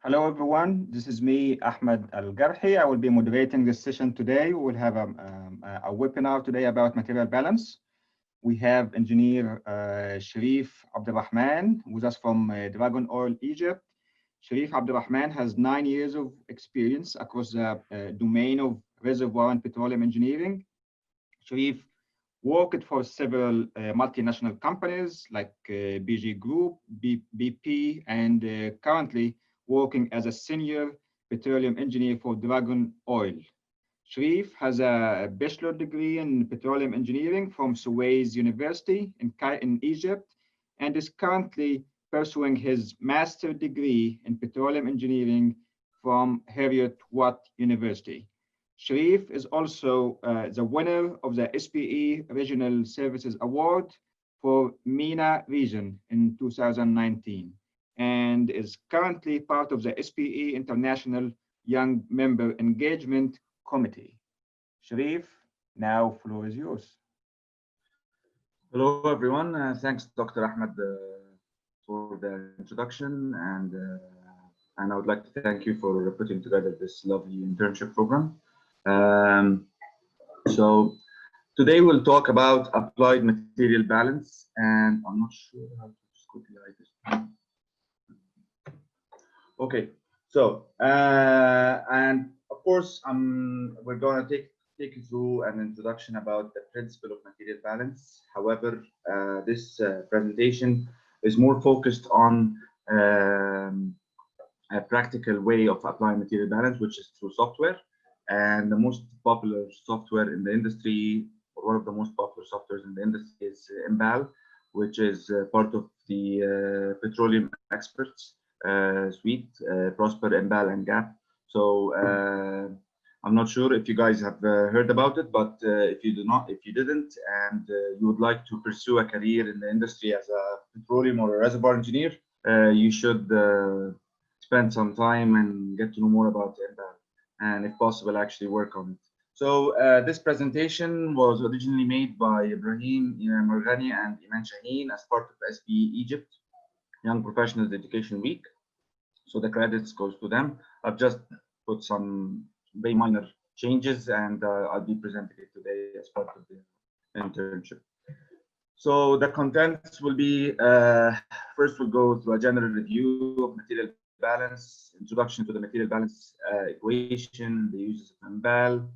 Hello, everyone. This is me, Ahmed Al-Garhi. I will be moderating this session today. We will have a webinar today about material balance. We have engineer Sherif Abdelrahman with us from Dragon Oil, Egypt. Sherif Abdelrahman has 9 years of experience across the domain of reservoir and petroleum engineering. Sherif worked for several multinational companies like BG Group, BP, and currently working as a senior petroleum engineer for Dragon Oil. Sherif has a bachelor degree in petroleum engineering from Suez University in Egypt and is currently pursuing his master degree in petroleum engineering from Heriot-Watt University. Sherif is also the winner of the SPE Regional Services Award for MENA region in 2019 and is currently part of the SPE International Young Member Engagement Committee. Sherif, now floor is yours. Hello, everyone. Thanks, Dr. Ahmed, for the introduction, and I would like to thank you for putting together this lovely internship program. So today we'll talk about applied material balance, and I'm not sure how to just quickly write this. Okay, so and of course we're going to take you through an introduction about the principle of material balance. However, this presentation is more focused on a practical way of applying material balance, which is through software. And the most popular software in the industry, or one of the most popular softwares in the industry, is Imbal, which is part of the petroleum experts suite, Prosper, Imbal, and Gap. So I'm not sure if you guys have heard about it, but if you didn't, and you would like to pursue a career in the industry as a petroleum or a reservoir engineer, you should spend some time and get to know more about Imbal, and if possible, actually work on it. So this presentation was originally made by Ibrahim Marghani and Iman Shaheen as part of SPE Egypt Young Professionals Education Week. So the credits goes to them. I've just put some very minor changes, and I'll be presenting it today as part of the internship. So the contents will be, first we'll go through a general review of material balance, introduction to the material balance equation, the uses of Imbal,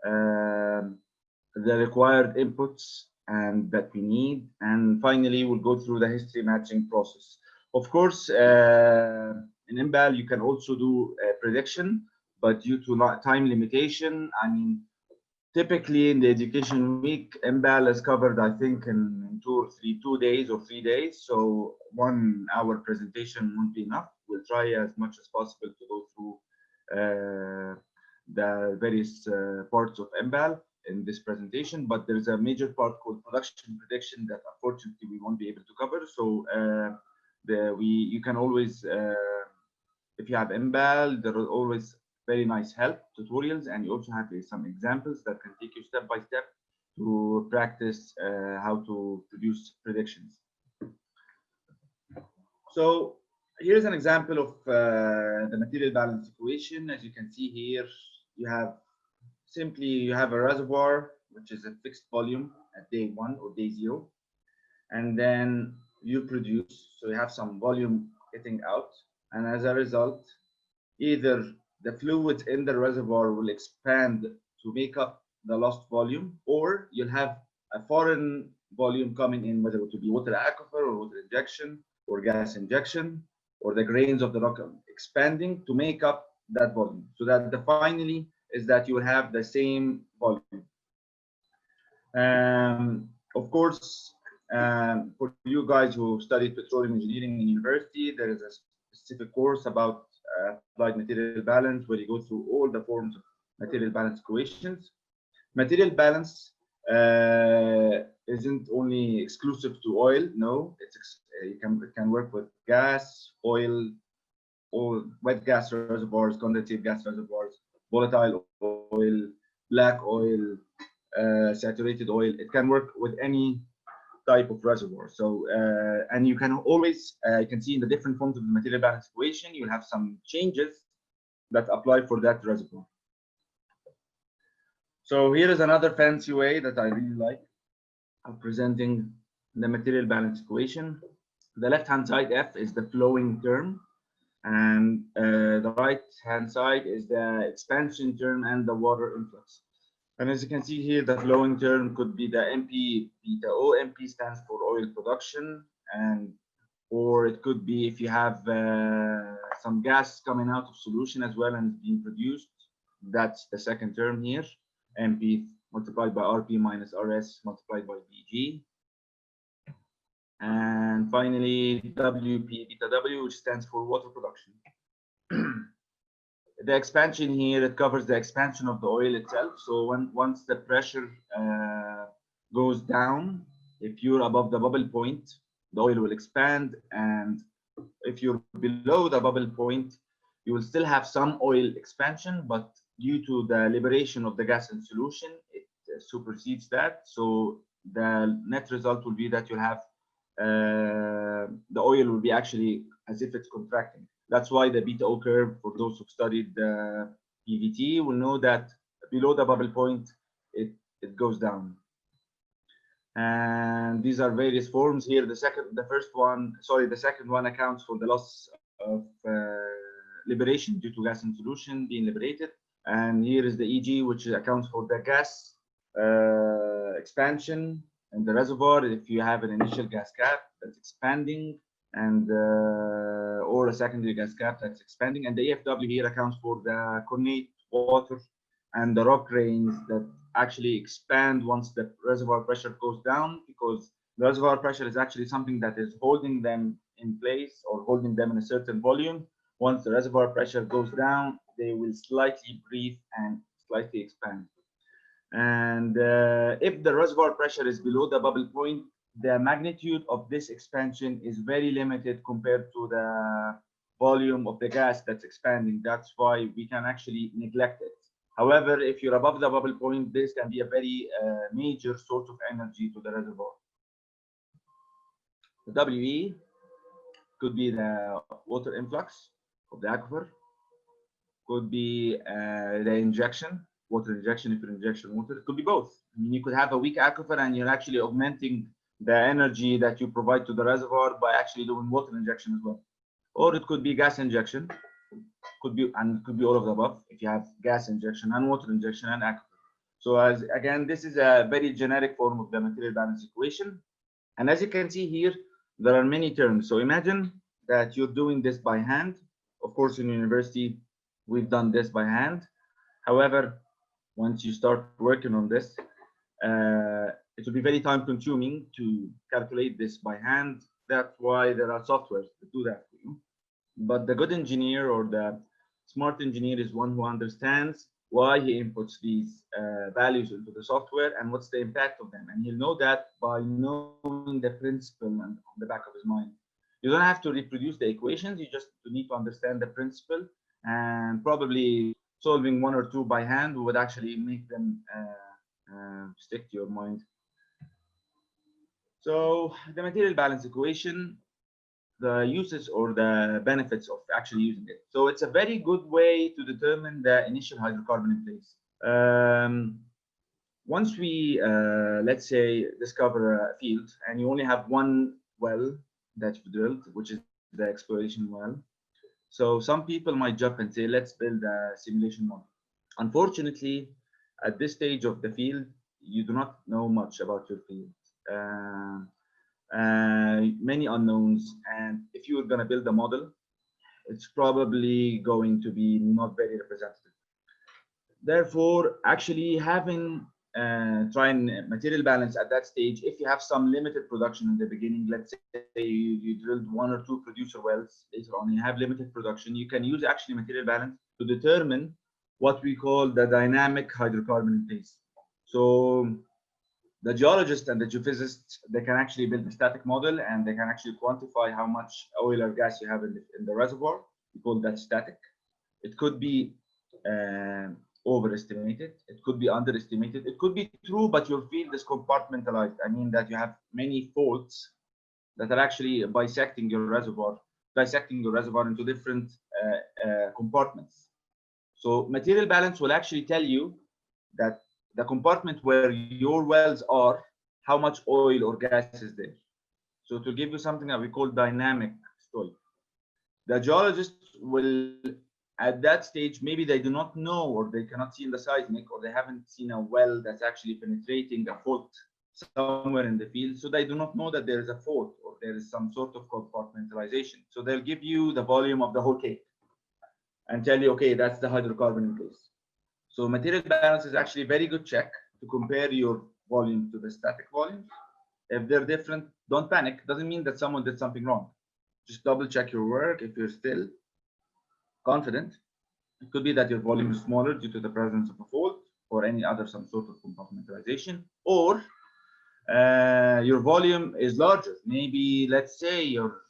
the required inputs and that we need, and finally we'll go through the history matching process. Of course, in Imbal you can also do prediction, but due to time limitation, I mean, typically in the education week, Imbal is covered, I think, in 2 days or 3 days. So 1 hour presentation won't be enough. We'll try as much as possible to go through the various parts of Imbal in this presentation, but there's a major part called production prediction that unfortunately we won't be able to cover. So you can always, if you have Imbal, there are always very nice help tutorials, and you also have some examples that can take you step by step to practice how to produce predictions. So here's an example of the material balance equation. As you can see here, you have a reservoir, which is a fixed volume at day 1 or day 0, and then you produce, so you have some volume getting out, and as a result, either the fluid in the reservoir will expand to make up the lost volume, or you'll have a foreign volume coming in, whether it will be water aquifer or water injection or gas injection, or the grains of the rock expanding to make up that volume, so that finally is that you will have the same volume. Of course, for you guys who studied petroleum engineering in university, there is a specific course about applied material balance where you go through all the forms of material balance equations. Material balance isn't only exclusive to oil. No, it can work with gas, oil, or wet gas reservoirs, condensate gas reservoirs, volatile oil, black oil, saturated oil. It can work with any type of reservoir. So, and you can always, you can see in the different forms of the material balance equation, you'll have some changes that apply for that reservoir. So here is another fancy way that I really like of presenting the material balance equation. The left-hand side, F, is the flowing term, and the right-hand side is the expansion term and the water influx. And as you can see here, the flowing term could be the MP beta O. MP stands for oil production, and or it could be if you have some gas coming out of solution as well and being produced. That's the second term here, MP multiplied by RP minus RS multiplied by BG. And finally, WP beta W, which stands for water production. The expansion here, it covers the expansion of the oil itself. So once the pressure goes down, if you're above the bubble point, the oil will expand, and if you're below the bubble point, you will still have some oil expansion, but due to the liberation of the gas in solution, it supersedes that. So the net result will be that you'll have the oil will be actually as if it's contracting. That's why the beta O curve, for those who've studied PVT, will know that below the bubble point, it goes down. And these are various forms here. The second one accounts for the loss of liberation due to gas in solution being liberated. And here is the EG, which accounts for the gas expansion in the reservoir. If you have an initial gas cap that's expanding, and or a secondary gas cap that's expanding, and the EFW here accounts for the connate water and the rock grains that actually expand once the reservoir pressure goes down, because the reservoir pressure is actually something that is holding them in place or holding them in a certain volume. Once the reservoir pressure goes down, they will slightly breathe and slightly expand. And if the reservoir pressure is below the bubble point, the magnitude of this expansion is very limited compared to the volume of the gas that's expanding. That's why we can actually neglect it. However, if you're above the bubble point, this can be a very major source of energy to the reservoir. The WE could be the water influx of the aquifer, could be the injection, water injection, if you're injection water. It could be both. I mean, you could have a weak aquifer and you're actually augmenting the energy that you provide to the reservoir by actually doing water injection as well. Or it could be gas injection, could be all of the above if you have gas injection and water injection and aquifer. So again, this is a very generic form of the material balance equation. And as you can see here, there are many terms. So imagine that you're doing this by hand. Of course, in university, we've done this by hand. However, once you start working on this, it will be very time consuming to calculate this by hand. That's why there are softwares that do that for you. But the good engineer or the smart engineer is one who understands why he inputs these values into the software and what's the impact of them. And he'll know that by knowing the principle on the back of his mind. You don't have to reproduce the equations, you just need to understand the principle, and probably solving one or two by hand would actually make them stick to your mind. So the material balance equation, the uses or the benefits of actually using it. So it's a very good way to determine the initial hydrocarbon in place. Once we, let's say, discover a field and you only have one well that you've drilled, which is the exploration well. So some people might jump and say, let's build a simulation model. Unfortunately, at this stage of the field, you do not know much about your field. Many unknowns, and if you're going to build a model, it's probably going to be not very representative. Therefore, actually having trying material balance at that stage, if you have some limited production in the beginning, let's say you drilled one or two producer wells, later on you have limited production, you can use actually material balance to determine what we call the dynamic hydrocarbon in place. So the geologist and the geophysicist, they can actually build a static model and they can actually quantify how much oil or gas you have in the reservoir. We call that static. It could be overestimated, it could be underestimated, it could be true, but your field is compartmentalized. I mean that you have many faults that are actually dissecting your reservoir into different compartments. So material balance will actually tell you that the compartment where your wells are, how much oil or gas is there. So to give you something that we call dynamic story. The geologist will, at that stage, maybe they do not know, or they cannot see in the seismic, or they haven't seen a well that's actually penetrating a fault somewhere in the field. So they do not know that there is a fault or there is some sort of compartmentalization. So they'll give you the volume of the whole cake and tell you, okay, that's the hydrocarbon in place. So material balance is actually a very good check to compare your volume to the static volumes. If they're different, don't panic. Doesn't mean that someone did something wrong. Just double check your work. If you're still confident, it could be that your volume is smaller due to the presence of a fault or any other some sort of compartmentalization, or your volume is larger. Maybe let's say your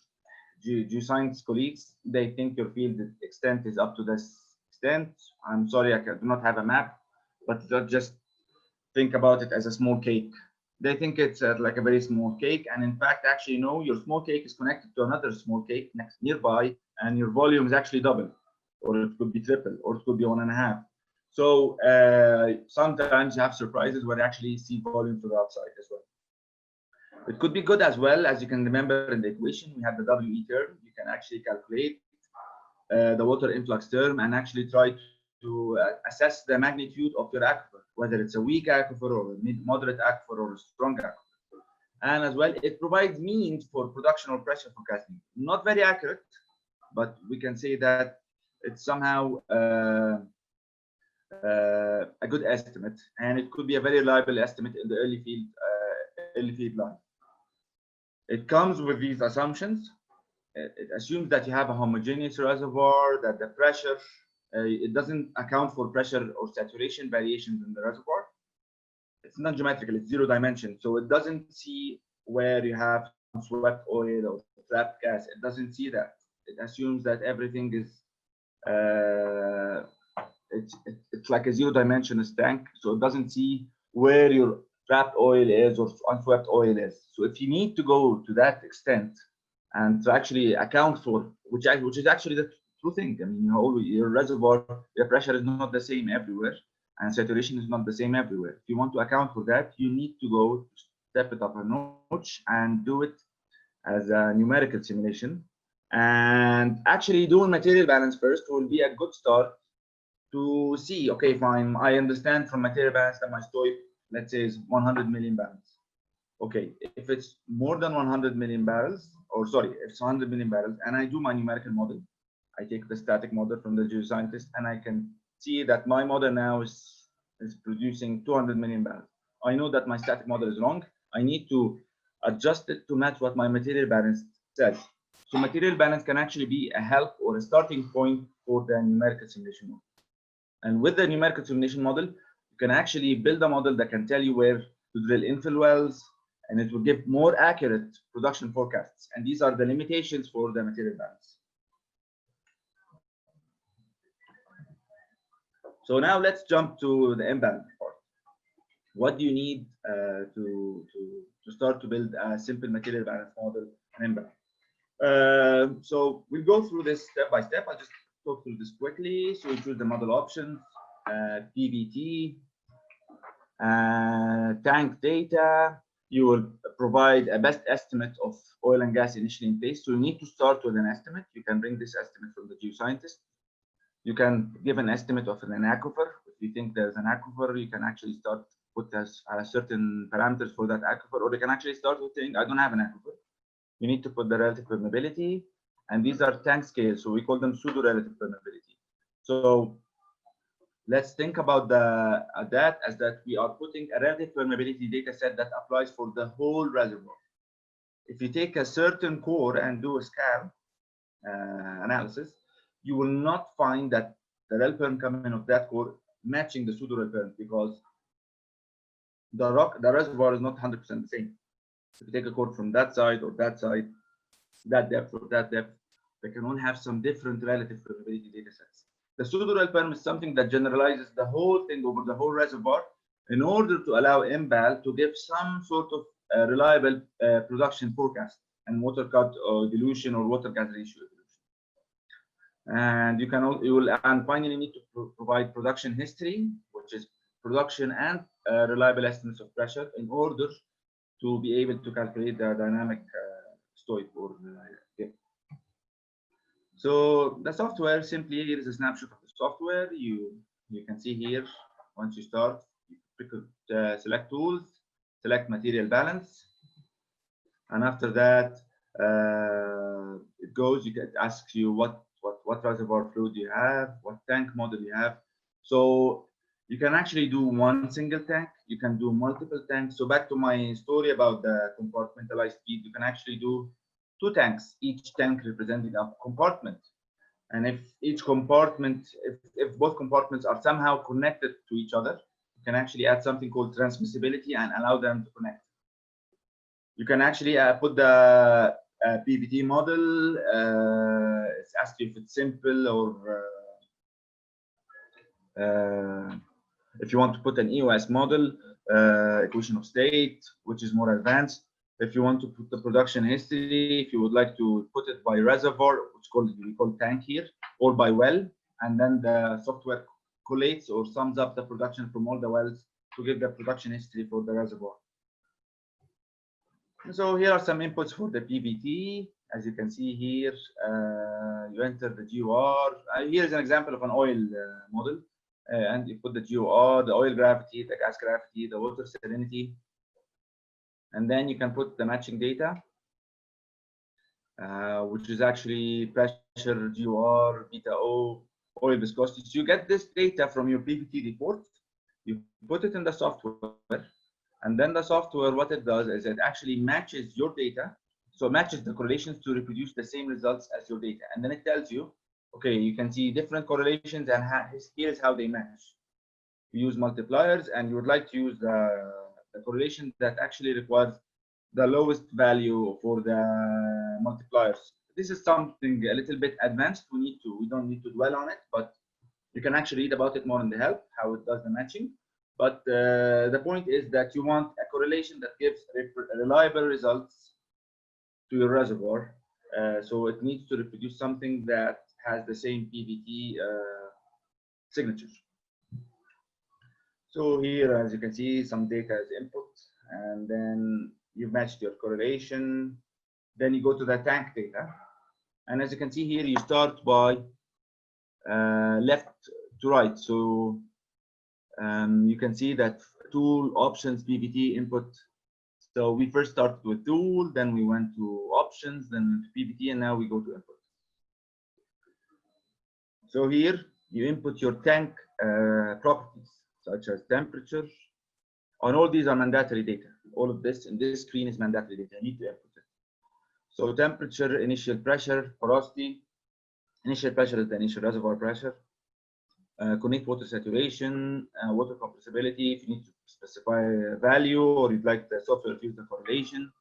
geoscience colleagues, they think your field extent is up to this extent. I'm sorry, I do not have a map, but just think about it as a small cake. They think it's like a very small cake, and in fact, actually, no, your small cake is connected to another small cake nearby, and your volume is actually double, or it could be triple, or it could be 1.5. So sometimes you have surprises where you actually see volume to the outside as well. It could be good as well, as you can remember in the equation, we have the WE term. You can actually calculate the water influx term and actually try to assess the magnitude of your aquifer, whether it's a weak aquifer or a moderate aquifer or a strong aquifer. And as well, it provides means for production or pressure forecasting. Not very accurate, but we can say that it's somehow a good estimate, and it could be a very reliable estimate in the early field life. It comes with these assumptions. It assumes that you have a homogeneous reservoir, that the pressure, it doesn't account for pressure or saturation variations in the reservoir. It's not geometrical, it's zero dimension. So it doesn't see where you have swept oil or trapped gas. It doesn't see that. It assumes that everything is, it's like a zero dimensional tank. So it doesn't see where your trapped oil is or unswept oil is. So if you need to go to that extent and to actually account for, which is actually the true thing. I mean, your reservoir, your pressure is not the same everywhere, and saturation is not the same everywhere. If you want to account for that, you need to go step it up a notch and do it as a numerical simulation. And actually doing material balance first will be a good start to see, okay, fine, I understand from material balance that my STOIIP, let's say, is 100 million barrels. Okay, if it's more than 100 million barrels, or sorry, if it's 100 million barrels, and I do my numerical model, I take the static model from the geoscientist, and I can see that my model now is producing 200 million barrels. I know that my static model is wrong. I need to adjust it to match what my material balance says. So material balance can actually be a help or a starting point for the numerical simulation model. And with the numerical simulation model, you can actually build a model that can tell you where to drill infill wells, and it will give more accurate production forecasts. And these are the limitations for the material balance. So now let's jump to the imbalance part. What do you need to start to build a simple material balance model and imbalance? So we'll go through this step by step. I'll just talk through this quickly. So we choose the model options, PVT, tank data. You will provide a best estimate of oil and gas initially in place. So you need to start with an estimate. You can bring this estimate from the geoscientist. You can give an estimate of an aquifer. If you think there's an aquifer, you can actually start put certain parameters for that aquifer, or you can actually start with saying, I don't have an aquifer. You need to put the relative permeability, and these are tank scales, so we call them pseudo relative permeability. So let's think about that as that we are putting a relative permeability data set that applies for the whole reservoir. If you take a certain core and do a scan analysis, you will not find that the rel perm coming of that core matching the pseudo rel perm, because the reservoir is not 100% the same. If you take a core from that side or that side, that depth or that depth, they can all have some different relative permeability data sets. The pseudo-real perm is something that generalizes the whole thing over the whole reservoir in order to allow MBAL to give some sort of reliable production forecast and water cut or dilution or water gas ratio dilution. And you will finally need to provide production history, which is production and reliable estimates of pressure in order to be able to calculate the dynamic stoic or dip. So the software, simply here is a snapshot of the software. You can see here, once you start, you could select tools, select material balance, and after that it goes. It asks you what reservoir fluid you have, what tank model you have. So you can actually do one single tank, you can do multiple tanks. So back to my story about the compartmentalized feed, you can actually do 2 tanks, each tank representing a compartment. And if each compartment, if both compartments are somehow connected to each other, you can actually add something called transmissibility and allow them to connect. You can actually put the PVT model. It's asked you if it's simple or if you want to put an EOS model, equation of state, which is more advanced. If you want to put the production history, if you would like to put it by reservoir, which we call tank here, or by well, and then the software collates or sums up the production from all the wells to give the production history for the reservoir. So here are some inputs for the PVT. As you can see here, you enter the GOR. Here is an example of an oil model. And you put the GOR, the oil gravity, the gas gravity, the water salinity. And then you can put the matching data, which is actually pressure, GOR, beta O, oil viscosity. So you get this data from your PVT report, you put it in the software, and then the software, what it does is it actually matches your data. So it matches the correlations to reproduce the same results as your data. And then it tells you, okay, you can see different correlations and here's how they match. You use multipliers and you would like to use the correlation that actually requires the lowest value for the multipliers. This is something a little bit advanced. We don't need to dwell on it, but you can actually read about it more in the help, how it does the matching. But the point is that you want a correlation that gives reliable results to your reservoir. So it needs to reproduce something that has the same PVT signature. So here, as you can see, some data is input, and then you've matched your correlation. Then you go to the tank data. And as you can see here, you start by left to right. So you can see that tool, options, PVT, input. So we first started with tool, then we went to options, then to PVT, and now we go to input. So here you input your tank properties, such as temperature. And all these are mandatory data. All of this in this screen is mandatory data. You need to input it. So temperature, initial pressure, porosity. Initial pressure is the initial reservoir pressure. Connect water saturation, water compressibility, if you need to specify a value or you'd like the software to use the correlation.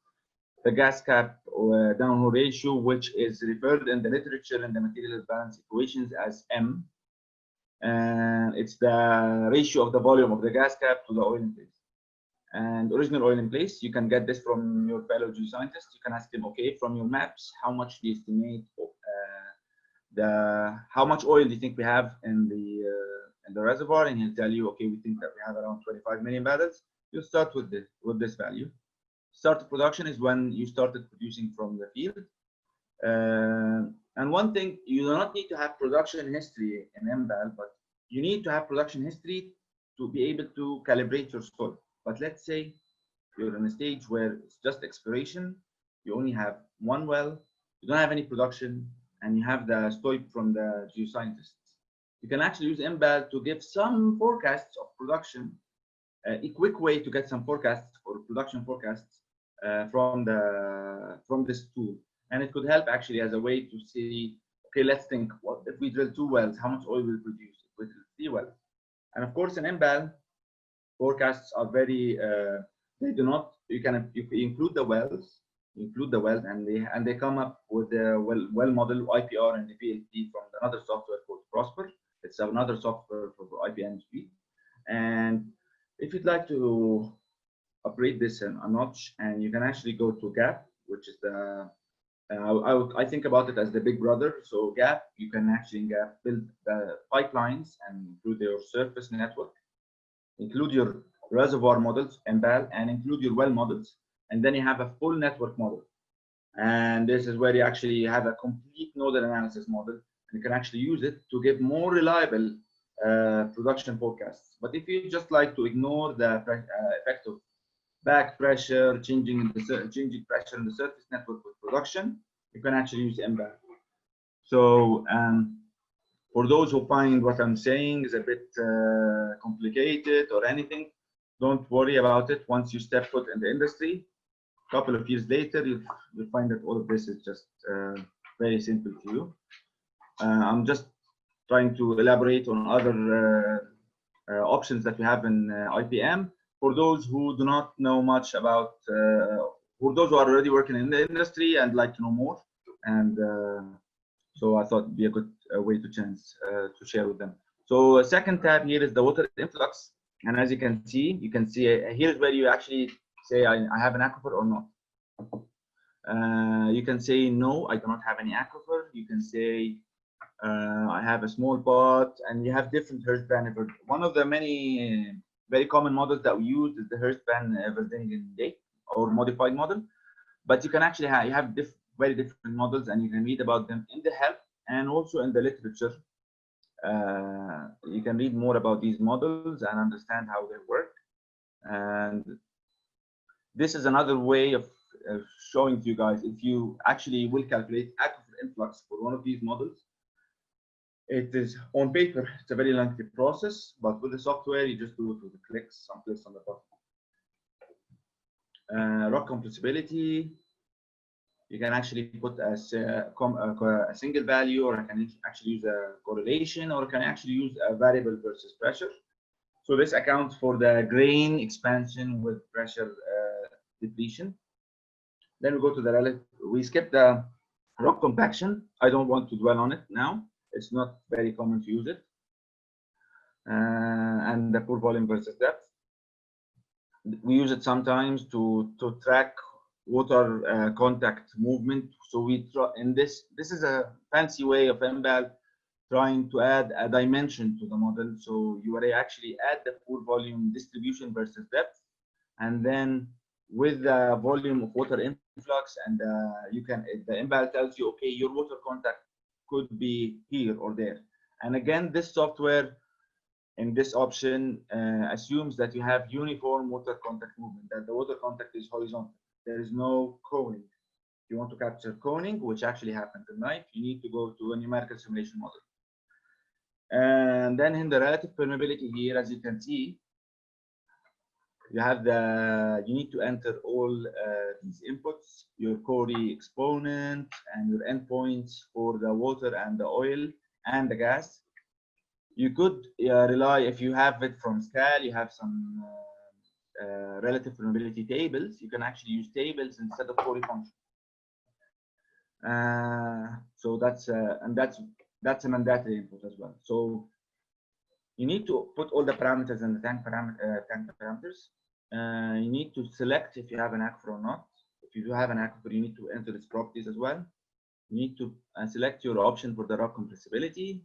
The gas cap or downhole ratio, which is referred in the literature and the material balance equations as M. And it's the ratio of the volume of the gas cap to the oil in place. And original oil in place, you can get this from your fellow geoscientist. You can ask him, okay, from your maps, how much do you estimate how much oil do you think we have in the reservoir? And he'll tell you, okay, we think that we have around 25 million barrels. You start with this value. Start of production is when you started producing from the field. And one thing, you do not need to have production history in MBAL, but you need to have production history to be able to calibrate your soil. But let's say you're in a stage where it's just exploration, you only have one well, you don't have any production, and you have the STOIP from the geoscientists. You can actually use MBAL to give some forecasts of production, a quick way to get some forecasts or production forecasts from this tool. And it could help actually as a way to see, okay, let's think, what if we drill 2 wells, how much oil will produce if we drill 3 wells? And of course, in MBAL, forecasts are very, they do not, you include the wells, and they come up with the well model IPR and the PLT from another software called Prosper. It's It's another software for IPM speed. And if you'd like to upgrade this a notch, and you can actually go to GAP, which is the I think about it as the big brother. So GAP, you can actually in GAP build the pipelines and include your surface network, include your reservoir models, MBAL, and include your well models. And then you have a full network model. And this is where you actually have a complete nodal analysis model. And you can actually use it to give more reliable production forecasts. But if you just like to ignore the effect of back pressure, changing pressure in the surface network with production, you can actually use MBAL. So for those who find what I'm saying is a bit complicated or anything, don't worry about it. Once you step foot in the industry, a couple of years later, you'll find that all of this is just very simple to you. I'm just trying to elaborate on other options that we have in IPM. For those who do not know much about, for those who are already working in the industry and like to know more, and so I thought it'd be a good way to share with them. So second tab here is the water influx, and as you can see here's where you actually say I have an aquifer or not. You can say no, I do not have any aquifer. You can say I have a small pot, and you have different Hirschspan. One of the many very common models that we use is the Hirschspan Verdingen or modified model, but you can actually have very different models, and you can read about them in the help and also in the literature. You can read more about these models and understand how they work. And this is another way of showing to you guys, if you actually will calculate aquifer influx for one of these models, it is on paper, it's a very lengthy process, but with the software, you just do it with the some clicks on the button. Rock compressibility, you can actually put a single value, or I can actually use a correlation, or I can actually use a variable versus pressure. So this accounts for the grain expansion with pressure depletion. Then we go to the relative, we skip the rock compaction. I don't want to dwell on it now. It's not very common to use it. And the pore volume versus depth. We use it sometimes to track water contact movement. So we try, in this is a fancy way of MBAL trying to add a dimension to the model. So you actually add the pore volume distribution versus depth, and then with the volume of water influx, and the MBAL tells you, okay, your water contact could be here or there. And again, this software in this option assumes that you have uniform water contact movement, that the water contact is horizontal. There is no coning. If you want to capture coning, which actually happens in life, you need to go to a numerical simulation model. And then in the relative permeability here, as you can see, you have you need to enter all these inputs, your Corey exponent and your endpoints for the water and the oil and the gas. You could rely, if you have it from SCAL, you have some relative permeability tables. You can actually use tables instead of Corey function. So that's a mandatory input as well. So you need to put all the parameters in the tank parameters. You need to select if you have an aquifer or not. If you do have an aquifer, you need to enter its properties as well. You need to select your option for the rock compressibility.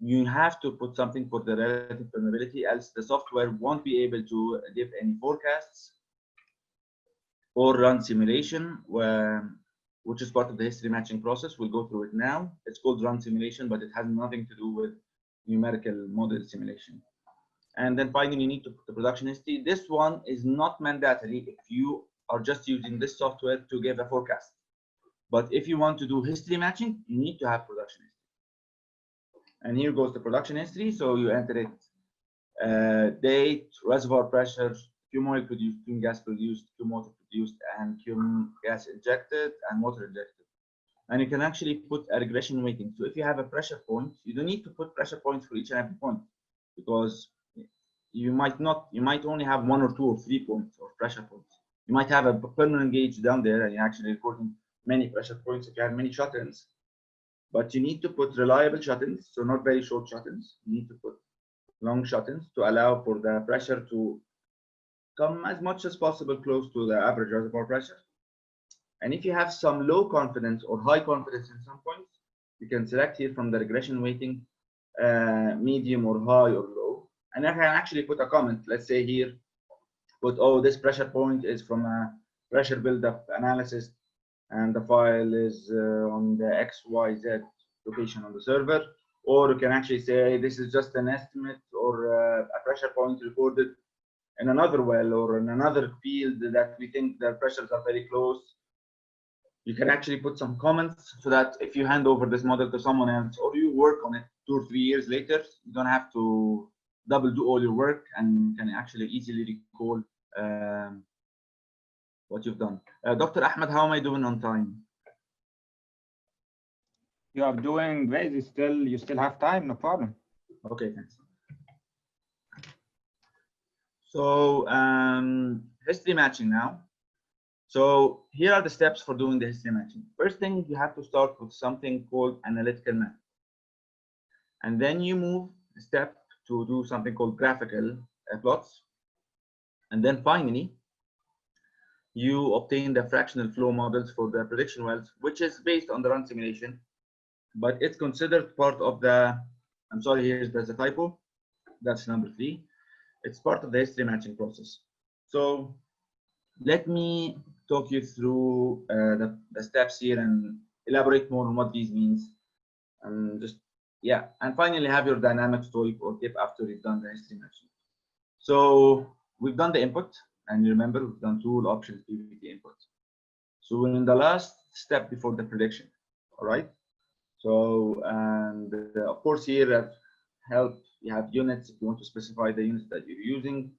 You have to put something for the relative permeability, else the software won't be able to give any forecasts or run simulation, which is part of the history matching process. We'll go through it now. It's called run simulation, but it has nothing to do with numerical model simulation. And then finally, you need to put the production history. This one is not mandatory if you are just using this software to give a forecast. But if you want to do history matching, you need to have production history. And here goes the production history. So you enter it, date, reservoir pressure, cum oil produced, cum gas produced, cum water produced, and cum gas injected and water injected. And you can actually put a regression weighting. So if you have a pressure point, you don't need to put pressure points for each and every point, because you might only have 1 or 2 or 3 points or pressure points. You might have a permanent gauge down there, and you're actually recording many pressure points if you have many shut-ins. but you need to put reliable shut-ins, so not very short shut-ins. You need to put long shut-ins to allow for the pressure to come as much as possible close to the average reservoir pressure. And if you have some low confidence or high confidence in some points, you can select here from the regression weighting, medium or high or low. And I can actually put a comment, let's say here, put, oh, this pressure point is from a pressure buildup analysis, and the file is on the XYZ location on the server. Or you can actually say this is just an estimate or a pressure point recorded in another well or in another field that we think the pressures are very close. You can actually put some comments so that if you hand over this model to someone else or you work on it 2 or 3 years later, you don't have to double do all your work and can actually easily recall what you've done. Dr. Ahmed, how am I doing on time? You are doing great. You still have time, no problem. Okay, thanks. So history matching now. So here are the steps for doing the history matching. First thing, you have to start with something called analytical map. And then you move a step to do something called graphical plots. And then finally, you obtain the fractional flow models for the prediction wells, which is based on the run simulation, but it's considered part of the, I'm sorry, there's a typo. That's number 3. It's part of the history matching process. So let me talk you through the steps here and elaborate more on what these means. And and finally have your dynamic story or tip after you've done the history matching. So we've done the input, and remember we've done tool options PVT input. So we're in the last step before the prediction. All right. So and of course here at help you have units if you want to specify the units that you're using.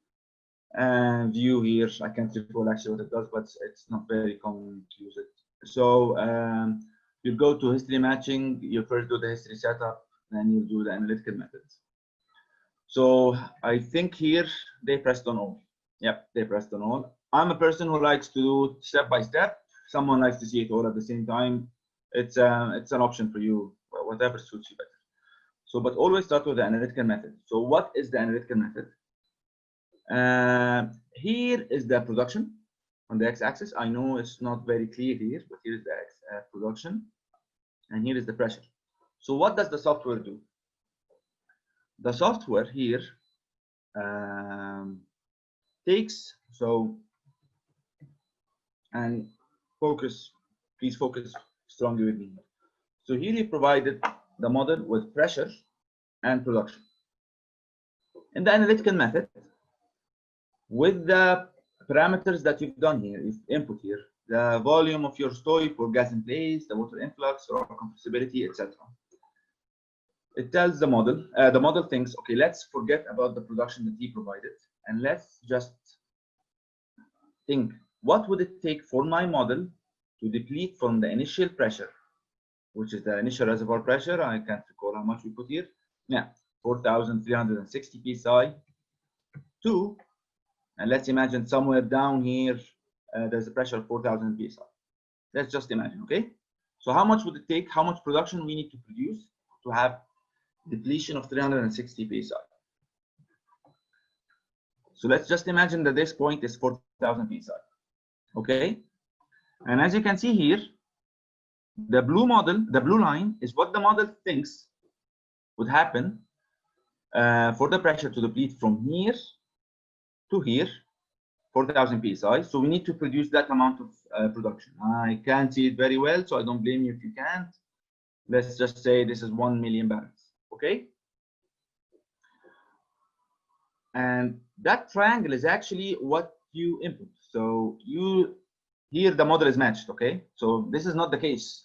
And view here, I can't recall actually what it does, but it's not very common to use it. So you go to history matching, you first do the history setup, then you do the analytical methods. So I think here they pressed on all. Yep, they pressed on all. I'm a person who likes to do step by step. Someone likes to see it all at the same time. It's an option for you, whatever suits you better. So, but always start with the analytical method. So what is the analytical method? Here is the production on the x-axis. I know it's not very clear here, but here is the production, and here is the pressure. So what does the software do? The software here takes, and focus, please focus strongly with me. So here he provided the model with pressure and production. In the analytical method, with the parameters that you've done here, you've input here, the volume of your story for gas in place, the water influx, or compressibility, etc. It tells the model thinks, okay, let's forget about the production that he provided, and let's just think, what would it take for my model to deplete from the initial pressure, which is the initial reservoir pressure. I can't recall how much we put here. Yeah, 4,360 psi to, and let's imagine somewhere down here, there's a pressure of 4,000 psi. Let's just imagine, okay? So how much would it take? How much production we need to produce to have depletion of 360 psi? So let's just imagine that this point is 4,000 psi, okay? And as you can see here, the blue line is what the model thinks would happen for the pressure to deplete from here to here, 4,000 psi. So we need to produce that amount of production. I can't see it very well, so I don't blame you if you can't. Let's just say this is 1 million barrels, okay? And that triangle is actually what you input. So here the model is matched, okay? So this is not the case.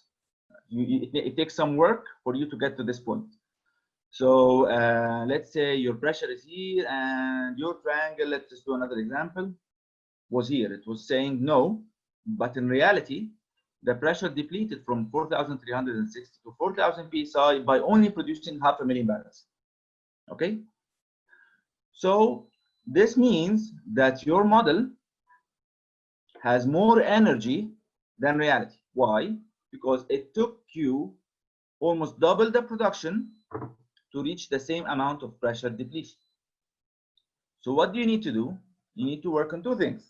It takes some work for you to get to this point. So let's say your pressure is here and your triangle, let's just do another example, was here. It was saying no, but in reality, the pressure depleted from 4,360 to 4,000 psi by only producing 500,000 barrels, okay? So this means that your model has more energy than reality. Why? Because it took you almost double the production to reach the same amount of pressure depletion. So what do you need to do? You need to work on two things,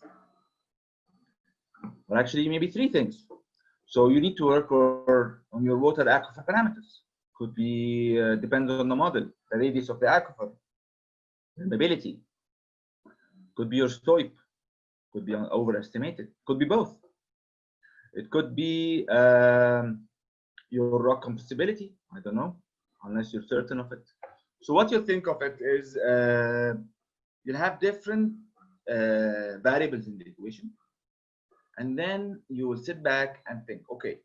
or actually maybe three things. So you need to work on your water aquifer parameters. Could be, depends on the model, the radius of the aquifer, permeability. Could be your STOIP, could be overestimated, could be both. It could be your rock compressibility, I don't know, unless you're certain of it. So what you think of it is you'll have different variables in the equation, and then you will sit back and think, okay,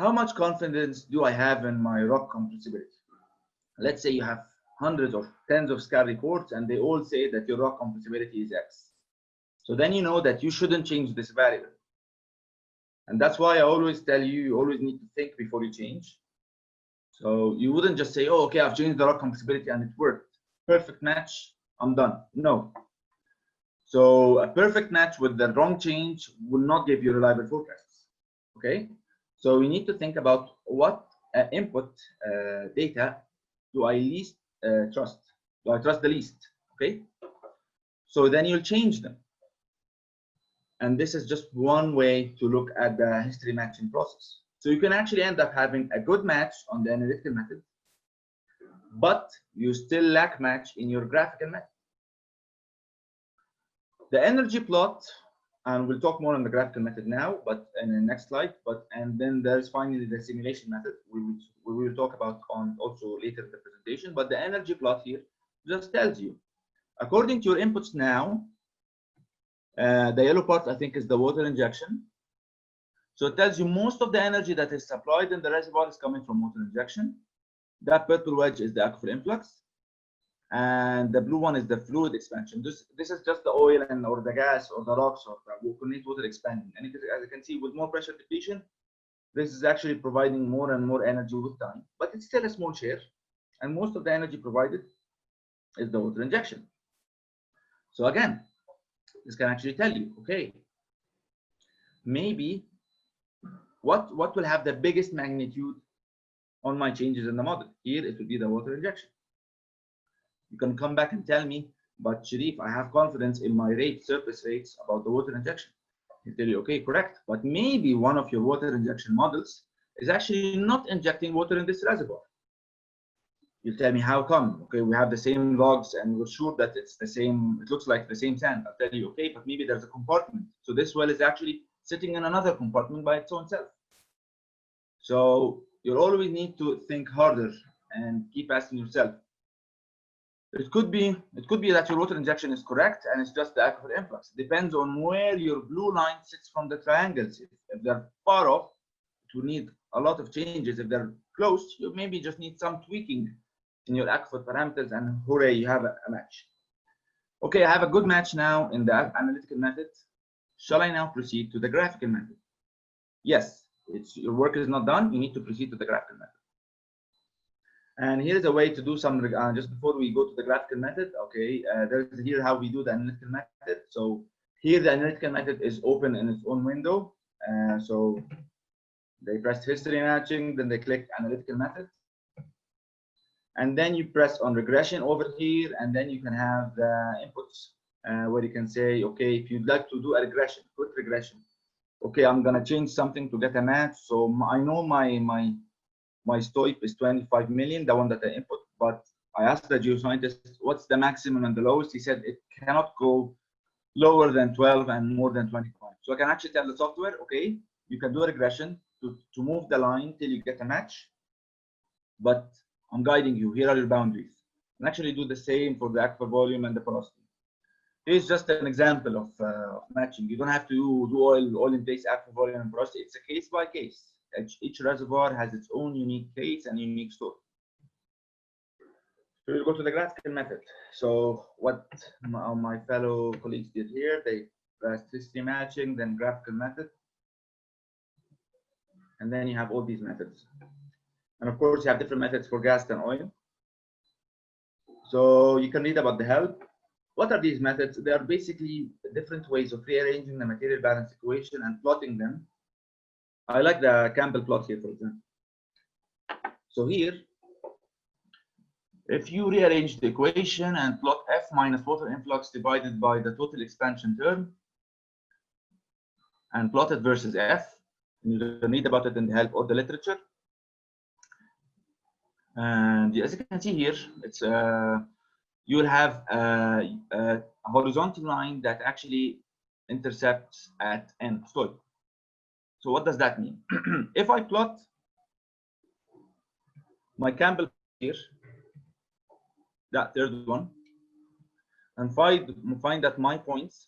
how much confidence do I have in my rock compressibility? Let's say you have hundreds or tens of SCAR reports and they all say that your rock compressibility is X. So then you know that you shouldn't change this variable. And that's why I always tell you, you always need to think before you change. So you wouldn't just say, oh, okay, I've changed the rock compressibility and it worked. Perfect match, I'm done. No. So a perfect match with the wrong change will not give you reliable forecasts. Okay? So we need to think about what input data do I least trust? Do I trust the least? Okay? So then you'll change them. And this is just one way to look at the history matching process. So you can actually end up having a good match on the analytical method, but you still lack match in your graphical method. The energy plot, and we'll talk more on the graphical method now, but in the next slide. And then there's finally the simulation method, we will talk about on also later in the presentation. But the energy plot here just tells you, according to your inputs now, the yellow part I think is the water injection. So it tells you most of the energy that is supplied in the reservoir is coming from water injection. That purple wedge is the aquifer influx, and the blue one is the fluid expansion. This is just the oil and or the gas or the rocks or the volcanic water expanding. And as you can see, with more pressure depletion, this is actually providing more and more energy with time, but it's still a small share. And most of the energy provided is the water injection. So again, this can actually tell you, okay, maybe what will have the biggest magnitude on my changes in the model. Here it will be the water injection. You can come back and tell me, but Sherif, I have confidence in my surface rates about the water injection. He'll tell you, okay, correct, but maybe one of your water injection models is actually not injecting water in this reservoir. You tell me how come? Okay, we have the same logs and we're sure that it's the same, it looks like the same sand. I'll tell you, okay, but maybe there's a compartment. So this well is actually sitting in another compartment by its own self. So you'll always need to think harder and keep asking yourself. It could be that your water injection is correct and it's just the aquifer influx. It depends on where your blue line sits from the triangles. If they're far off, it will need a lot of changes. If they're close, you maybe just need some tweaking in your aquifer parameters, and hooray, you have a match. Okay, I have a good match now in the analytical method. Shall I now proceed to the graphical method? Yes, your work is not done. You need to proceed to the graphical method. And here's a way to do some, just before we go to the graphical method, okay, there's here how we do the analytical method. So here the analytical method is open in its own window. So they press history matching, then they click analytical method. And then you press on regression over here, and then you can have the inputs where you can say, okay, if you'd like to do a regression, quick regression. Okay, I'm gonna change something to get a match. So I know my STOIP is 25 million, the one that I input, but I asked the geoscientist, what's the maximum and the lowest? He said it cannot go lower than 12 and more than 25. So I can actually tell the software, okay, you can do a regression to move the line till you get a match, but I'm guiding you, here are your boundaries. And actually do the same for the aquifer volume and the porosity. Here's just an example of matching. You don't have to do oil in place aquifer volume and porosity. It's a case by case. Each reservoir has its own unique case and unique story. So we'll go to the graphical method. So what my fellow colleagues did here, they pressed history matching, then graphical method. And then you have all these methods. And of course, you have different methods for gas and oil. So you can read about the help. What are these methods? They are basically different ways of rearranging the material balance equation and plotting them. I like the Campbell plot here, for example. So here, if you rearrange the equation and plot F minus water influx divided by the total expansion term and plot it versus F, and you can read about it in the help of the literature. And as you can see here, it's you will have a horizontal line that actually intercepts at N soil. So what does that mean? If I plot my Campbell here, that third one, and find that my points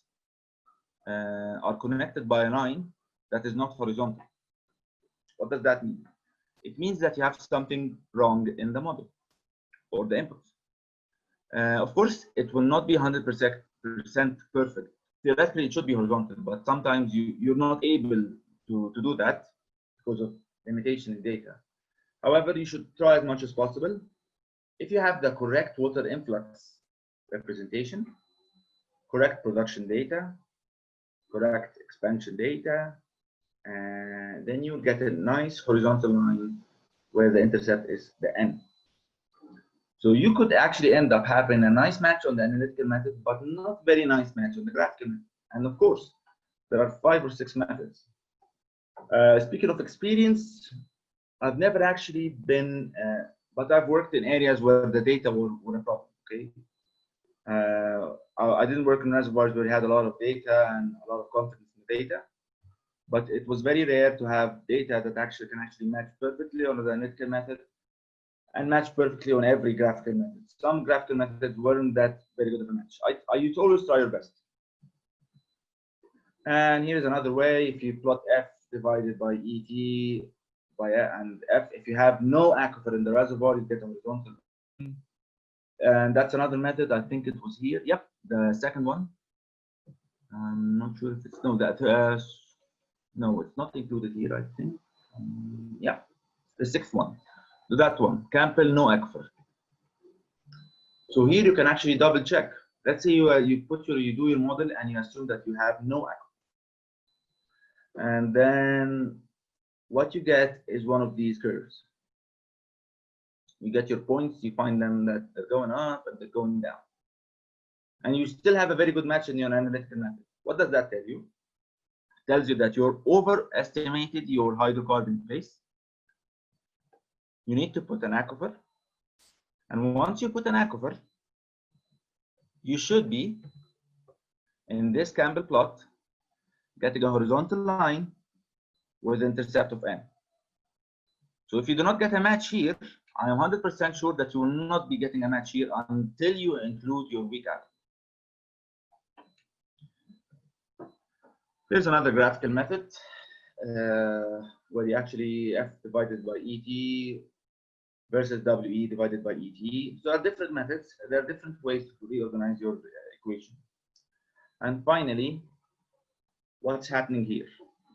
are connected by a line that is not horizontal. What does that mean? It means that you have something wrong in the model or the inputs. Of course, it will not be 100% perfect. Theoretically, it should be horizontal, but sometimes you're not able to do that because of limitation in data. However, you should try as much as possible. If you have the correct water influx representation, correct production data, correct expansion data, and then you get a nice horizontal line where the intercept is the N. So you could actually end up having a nice match on the analytical method, but not very nice match on the graphical method. And of course, there are 5 or 6 methods. Speaking of experience, I've never actually been, but I've worked in areas where the data were a problem. Okay, I didn't work in reservoirs where we had a lot of data and a lot of confidence in the data, but it was very rare to have data that actually can match perfectly on the analytical method and match perfectly on every graphical method. Some graphical methods weren't that very good of a match. You always try your best. And here's another way: if you plot F divided by ET and F, if you have no aquifer in the reservoir, you get a horizontal. And that's another method. I think it was here. Yep, the second one. I'm not sure if it's no it's not included here. I think. Yeah, the 6th one. So that one, Campbell no aquifer. So here you can actually double check. Let's say you do your model and you assume that you have no aquifer, and then what you get is one of these curves. You get your points, you find them that they're going up and they're going down, and you still have a very good match in your analytical method. What does that tell you? It tells you that you're overestimated your hydrocarbon place. You need to put an aquifer, and once you put an aquifer, you should be in this Campbell plot getting a horizontal line with intercept of N. So if you do not get a match here, I am 100% sure that you will not be getting a match here until you include your weak aquifer. Here's another graphical method where you actually F divided by ET versus WE divided by ET. So there are different methods. There are different ways to reorganize your equation. And finally, what's happening here?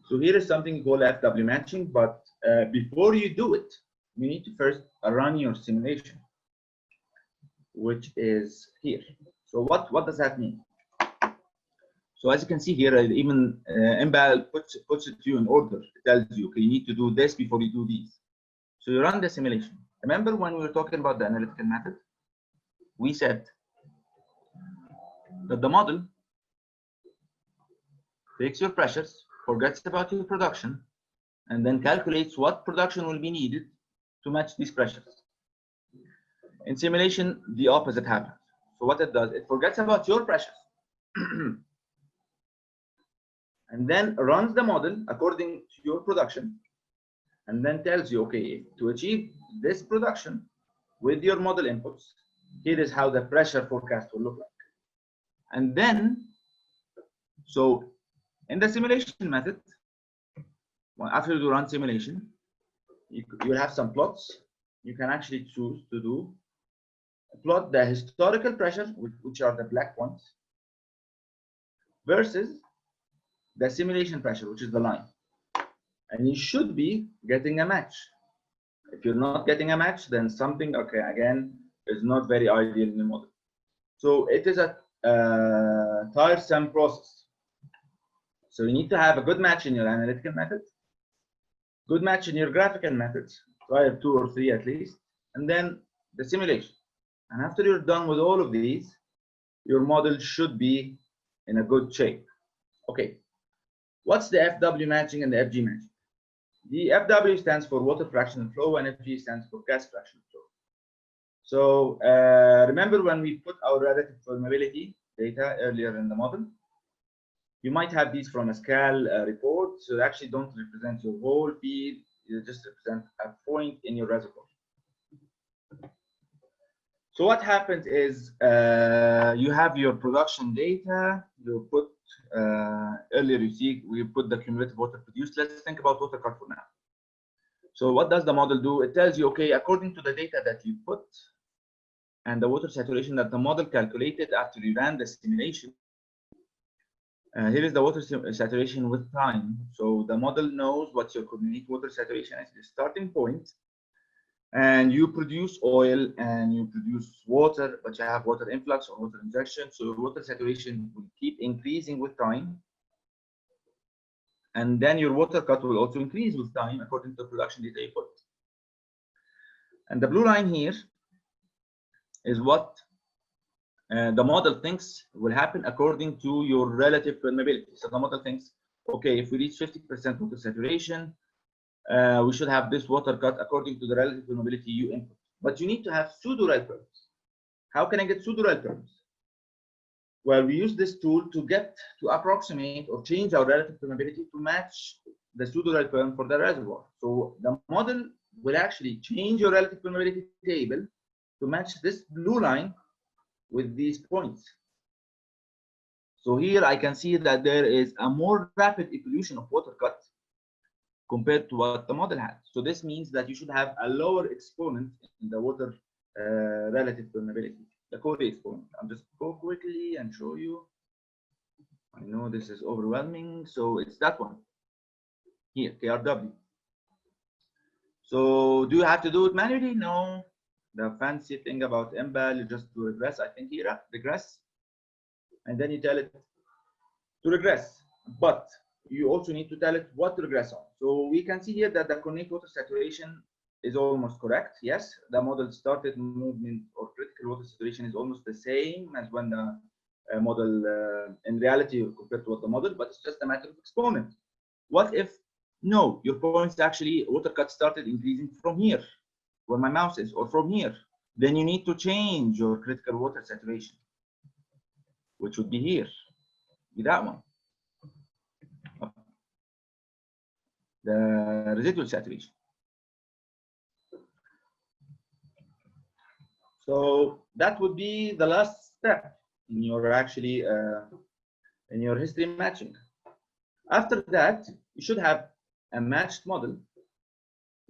So here is something called FW matching, but before you do it, you need to first run your simulation, which is here. So what does that mean? So as you can see here, even MBAL puts it to you in order. It tells you, okay, you need to do this before you do these. So you run the simulation. Remember when we were talking about the analytical method? We said that the model takes your pressures, forgets about your production, and then calculates what production will be needed to match these pressures. In simulation, the opposite happens. So what it does, it forgets about your pressures and then runs the model according to your production, and then tells you, okay, to achieve this production with your model inputs, here is how the pressure forecast will look like. And then, so in the simulation method, well, after you run simulation, you'll have some plots. You can actually choose to plot the historical pressures, which are the black ones, versus the simulation pressure, which is the line. And you should be getting a match. If you're not getting a match, then something, okay, again, is not very ideal in the model. So it is a tiresome process. So you need to have a good match in your analytical method, good match in your graphical methods, Try 2 or 3 at least, and then the simulation. And after you're done with all of these, your model should be in a good shape. Okay, what's the FW matching and the FG matching? The FW stands for water fractional flow, and FG stands for gas fractional flow. So remember when we put our relative permeability data earlier in the model, you might have these from a SCAL report, so they actually don't represent your whole field, you just represent a point in your reservoir. So what happens is you have your production data, you put, earlier you see, we put the cumulative water produced. Let's think about water cut for now. So what does the model do? It tells you, okay, according to the data that you put and the water saturation that the model calculated after you ran the simulation, here is the water saturation with time. So the model knows what your coordinate water saturation is, the starting point, and you produce oil and you produce water, but you have water influx or water injection. So your water saturation will keep increasing with time. And then your water cut will also increase with time according to the production data you put. And the blue line here is what the model thinks will happen according to your relative permeability. So the model thinks, okay, if we reach 50% water saturation, we should have this water cut according to the relative permeability you input. But you need to have pseudo-rail terms. How can I get pseudo-rail terms? Well, we use this tool to approximate or change our relative permeability to match the pseudo-rail term for the reservoir. So the model will actually change your relative permeability table to match this blue line with these points. So here I can see that there is a more rapid evolution of water cut compared to what the model had. So this means that you should have a lower exponent in the water relative permeability, the Corey exponent. I'll just go quickly and show you. I know this is overwhelming, so it's that one here, KRW. So do you have to do it manually? No. The fancy thing about MBAL, you just do regress. I think here, regress, and then you tell it to regress. But you also need to tell it what to regress on. So we can see here that the coordinate water saturation is almost correct. Yes, the model started movement or critical water saturation is almost the same as when the model in reality compared to what the model, but it's just a matter of exponent. What if no, your points actually water cut started increasing from here, where my mouse is, or from here? Then you need to change your critical water saturation, which would be here, be that one. The residual saturation. So that would be the last step in your actually in your history matching. After that, you should have a matched model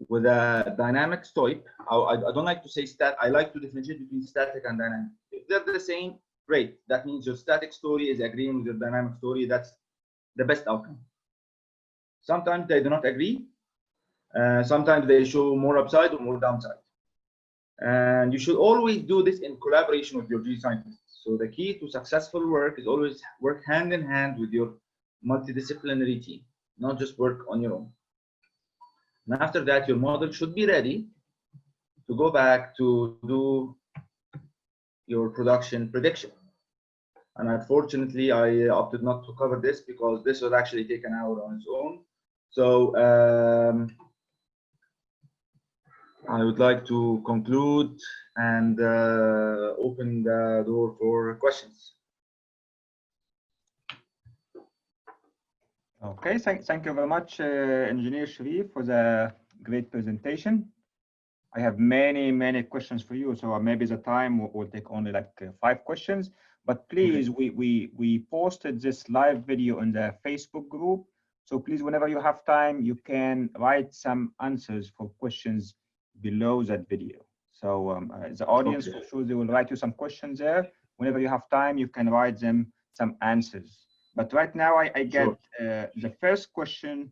with a dynamic STOIP. I don't like to say stat. I like to differentiate between static and dynamic. If they're the same, great. That means your static story is agreeing with your dynamic story. That's the best outcome. Sometimes they do not agree. Sometimes they show more upside or more downside. And you should always do this in collaboration with your geoscientists. So the key to successful work is always work hand in hand with your multidisciplinary team, not just work on your own. And after that, your model should be ready to go back to do your production prediction. And unfortunately, I opted not to cover this because this would actually take an hour on its own. So I would like to conclude and open the door for questions. Okay, thank you very much, Engineer Sherif, for the great presentation. I have many questions for you, so maybe the time will take only like 5 questions. But please, we posted this live video in the Facebook group. So please, whenever you have time, you can write some answers for questions below that video. So the audience, for sure, they will write you some questions there. Whenever you have time, you can write them some answers. But right now, I get the first question,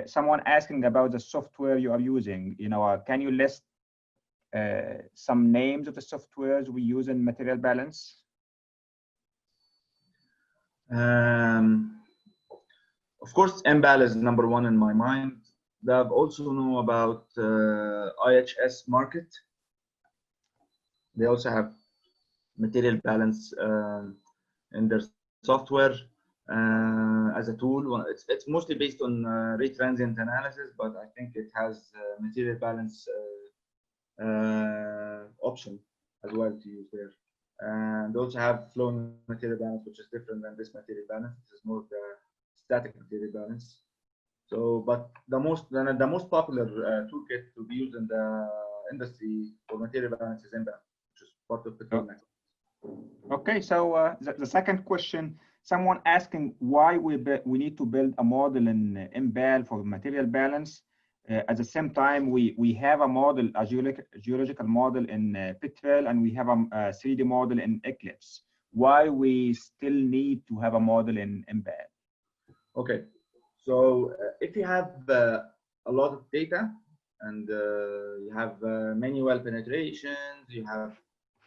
someone asking about the software you are using. You know, can you list some names of the softwares we use in material balance? Of course, MBAL is #1 in my mind. they also know about IHS market. They also have material balance in their software as a tool. Well, it's mostly based on rate transient analysis, but I think it has material balance option as well to use there. And they also have flow material balance, which is different than this material balance. This is more of the static material balance. So, but the most popular toolkit to be used in the industry for material balance is Influx, which is part of petroleum. Okay, so the second question, someone asking why we need to build a model in MBAL for material balance. At the same time, we have a model, a geological model in Petrel, and we have a 3D model in Eclipse. Why we still need to have a model in MBAL? Okay, so if you have a lot of data and you have many well penetrations, you have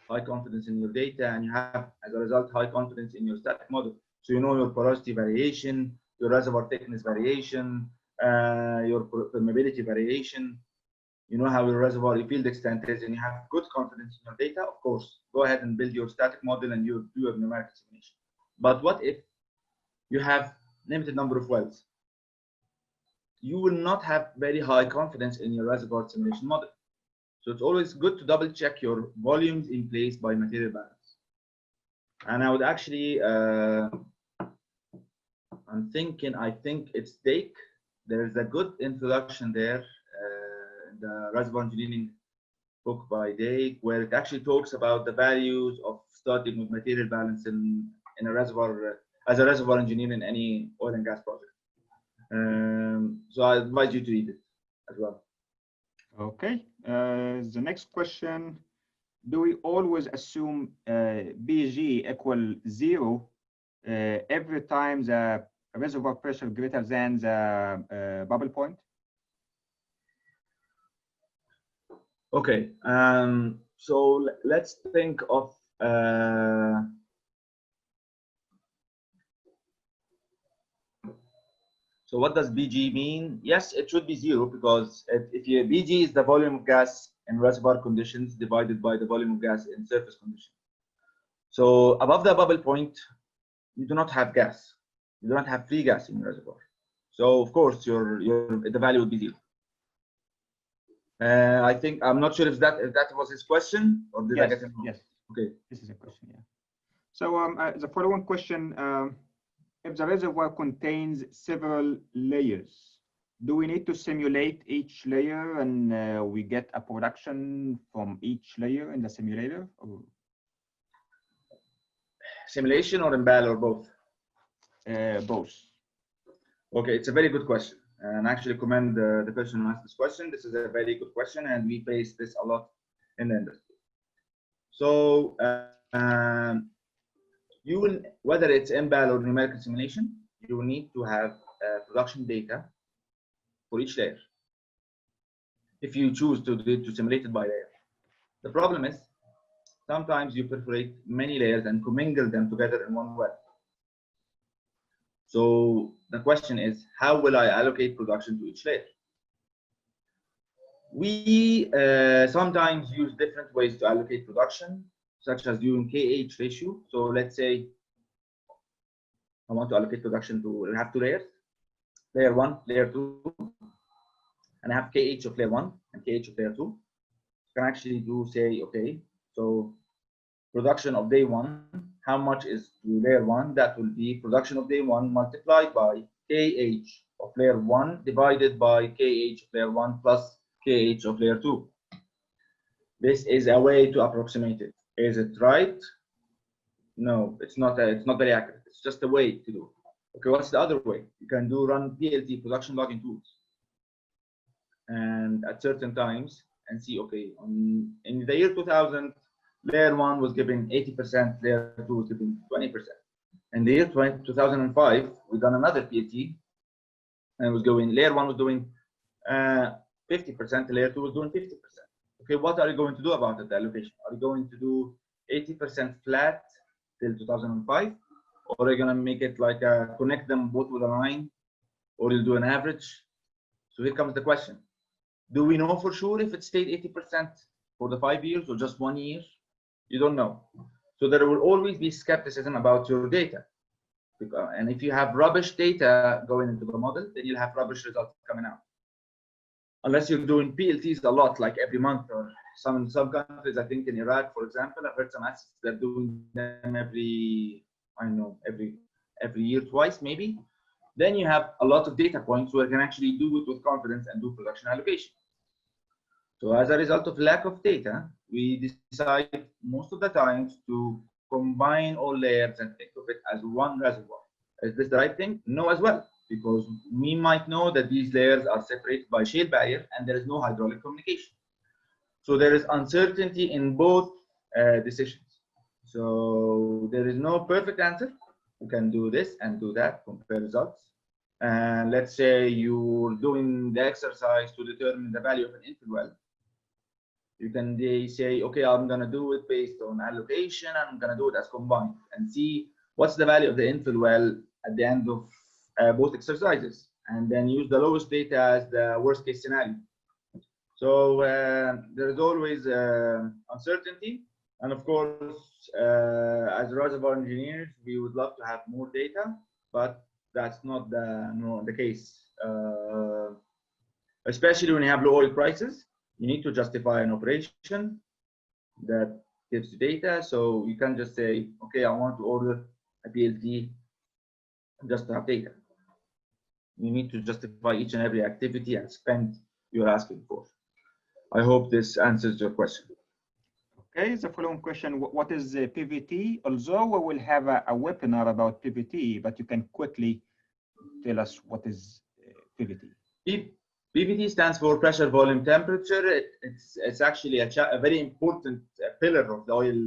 high confidence in your data, and you have, as a result, high confidence in your static model. So you know your porosity variation, your reservoir thickness variation, your permeability variation. You know how your reservoir field extent is, and you have good confidence in your data. Of course, go ahead and build your static model and you do your numerical simulation. But what if you have limited number of wells? You will not have very high confidence in your reservoir simulation model. So it's always good to double check your volumes in place by material balance. And I would actually, I think it's Dake. There's a good introduction there, the reservoir engineering book by Dake, where it actually talks about the values of starting with material balance in a reservoir, as a reservoir engineer in any oil and gas project. So I advise you to read it as well. Okay, the next question, do we always assume BG equal 0 every time the reservoir pressure greater than the bubble point? Okay, so let's think of so what does BG mean? Yes, it should be 0, because if your BG is the volume of gas in reservoir conditions divided by the volume of gas in surface conditions. So above the bubble point, you do not have gas. You do not have free gas in your reservoir. So of course, the value would be 0. I think, I'm not sure if that was his question, or did I get it wrong? Yes. Okay. This is a question, yeah. So the following question, if the reservoir contains several layers, do we need to simulate each layer and we get a production from each layer in the simulator? Or? Simulation or MBAL or both? Both. Okay, it's a very good question. And I actually commend the person who asked this question. This is a very good question, and we face this a lot in the industry. So you will, whether it's MBAL or numerical simulation, you will need to have production data for each layer if you choose to simulate it by layer. The problem is sometimes you perforate many layers and commingle them together in one well. So the question is, how will I allocate production to each layer? We sometimes use different ways to allocate production, such as using KH ratio. So let's say I want to allocate production to have 2 layers, layer 1, layer 2, and I have KH of layer 1 and KH of layer 2. You can actually do, say, okay, so production of day 1, how much is to layer 1? That will be production of day 1 multiplied by KH of layer 1 divided by KH of layer 1 plus KH of layer 2. This is a way to approximate it. Is it right? No, it's not very accurate. It's just a way to do it. Okay, what's the other way? You can run PLT, production logging tools, and at certain times and see, okay, in the year 2000, layer 1 was given 80%, layer 2 was given 20%. In the year 2005, we done another PLT, and it was going, layer 1 was doing 50%, layer 2 was doing 50%. Okay, what are you going to do about it, the allocation? Are you going to do 80% flat till 2005, or are you going to make it like connect them both with a line, or you'll do an average? So here comes the question. Do we know for sure if it stayed 80% for the 5 years or just 1 year? You don't know. So there will always be skepticism about your data. And if you have rubbish data going into the model, then you'll have rubbish results coming out. Unless you're doing PLTs a lot, like every month, or some countries, I think in Iraq, for example, I've heard some assets that are doing them every year, twice maybe. Then you have a lot of data points where you can actually do it with confidence and do production allocation. So as a result of lack of data, we decide most of the times to combine all layers and think of it as one reservoir. Is this the right thing? No, as well, because we might know that these layers are separated by shale barrier and there is no hydraulic communication. So there is uncertainty in both decisions. So there is no perfect answer. You can do this and do that, compare results. And let's say you're doing the exercise to determine the value of an infill well. You can say, okay, I'm going to do it based on allocation. I'm going to do it as combined and see what's the value of the infill well at the end of both exercises, and then use the lowest data as the worst case scenario. So there is always uncertainty. And of course, as reservoir engineers, we would love to have more data, but that's not the case. Especially when you have low oil prices, you need to justify an operation that gives you data. So you can't just say, okay, I want to order a PLT just to have data. You need to justify each and every activity and spend you're asking for. I hope this answers your question. Okay, the following question, what is PVT? Although we will have a webinar about PVT, but you can quickly tell us what is PVT. PVT stands for pressure, volume, temperature. It's actually a very important pillar of the oil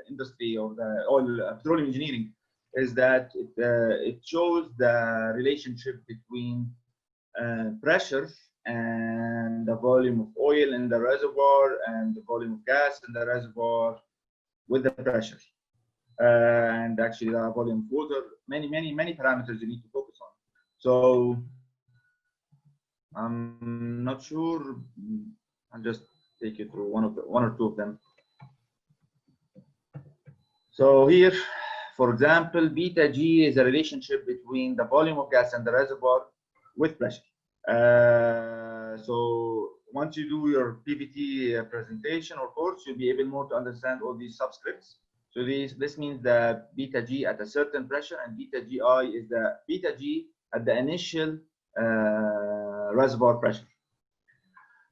industry, or the oil petroleum engineering, is that it shows the relationship between pressure and the volume of oil in the reservoir and the volume of gas in the reservoir with the pressure. And actually the volume of water, many parameters you need to focus on. So I'm not sure. I'll just take you through one or two of them. So here, for example, beta G is a relationship between the volume of gas in the reservoir with pressure. So once you do your PVT presentation or course, you'll be able more to understand all these subscripts. So this means that beta G at a certain pressure, and beta GI is the beta G at the initial reservoir pressure.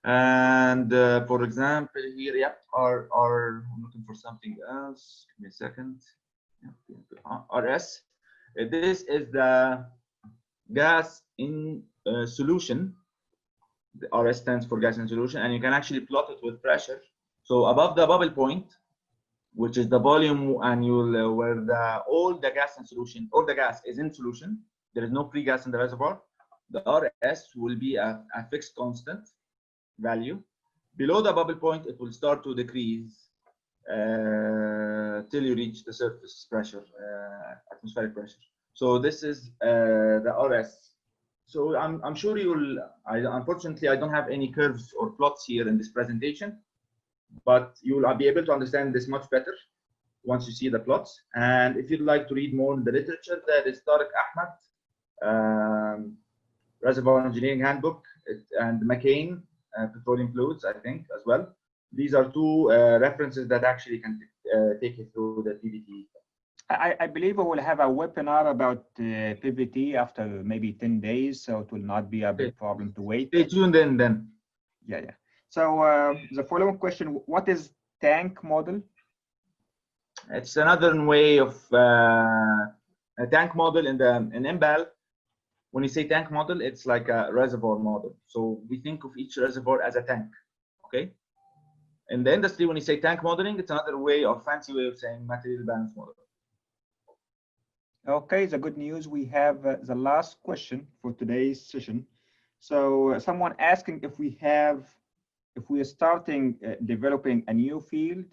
And for example, here, yep, I'm looking for something else. Give me a second. RS. This is the gas in solution. The RS stands for gas in solution, and you can actually plot it with pressure. So above the bubble point, which is the volume annual where all the gas in solution, or the gas is in solution, there is no free gas in the reservoir, the RS will be a fixed constant value. Below the bubble point, it will start to decrease till you reach the surface pressure, atmospheric pressure. So this is the RS. So I'm sure unfortunately, I don't have any curves or plots here in this presentation, but you will be able to understand this much better once you see the plots. And if you'd like to read more in the literature, there is Tariq Ahmad, Reservoir Engineering Handbook, and McCain, Petroleum Fluids, I think, as well. These are two references that actually can take you through the PVT. I believe we will have a webinar about PVT after maybe 10 days, so it will not be a big problem to wait. Stay tuned in then. Yeah. So the following question, what is tank model? It's another way of a tank model in MBAL. When you say tank model, it's like a reservoir model. So we think of each reservoir as a tank, okay? In the industry, when you say tank modeling, it's another way or fancy way of saying material balance model. Okay, the good news, we have the last question for today's session. So someone asking if we are starting developing a new field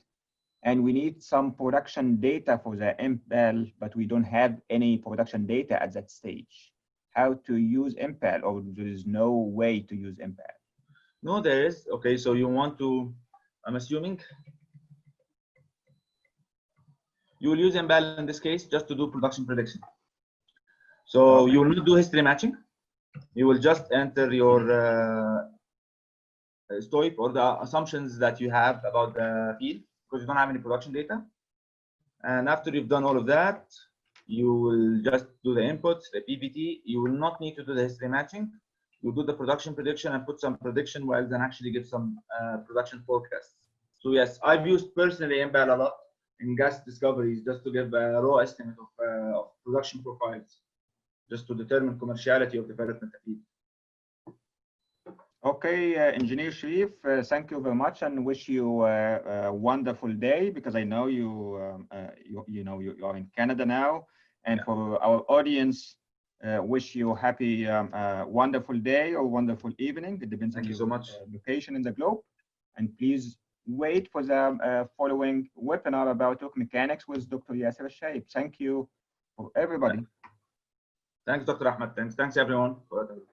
and we need some production data for the MPL, but we don't have any production data at that stage. how to use Impal, or there is no way to use Impal? No, there is. Okay, so you want to, I'm assuming, you will use Embal in this case just to do production prediction. So Okay. you will not do history matching. You will just enter your stoic or the assumptions that you have about the field because you don't have any production data. And after you've done all of that, you will just do the inputs, the PVT. You will not need to do the history matching. You do the production prediction and put some prediction wells and actually give some production forecasts. So yes, I've used personally Embal a lot in gas discoveries just to give a raw estimate of production profiles, just to determine commerciality of development of field. Okay, Engineer Sherif, thank you very much, and wish you a wonderful day, because I know you you are in Canada now, and Yeah. for our audience, wish you a happy, wonderful day or wonderful evening. It depends on Thank you your so much. location in the globe, and please wait for the following webinar about torque mechanics with Dr. Yasser Al-Shaib. Thank you for everybody. Thanks, Dr. Ahmed. Thanks everyone for attending.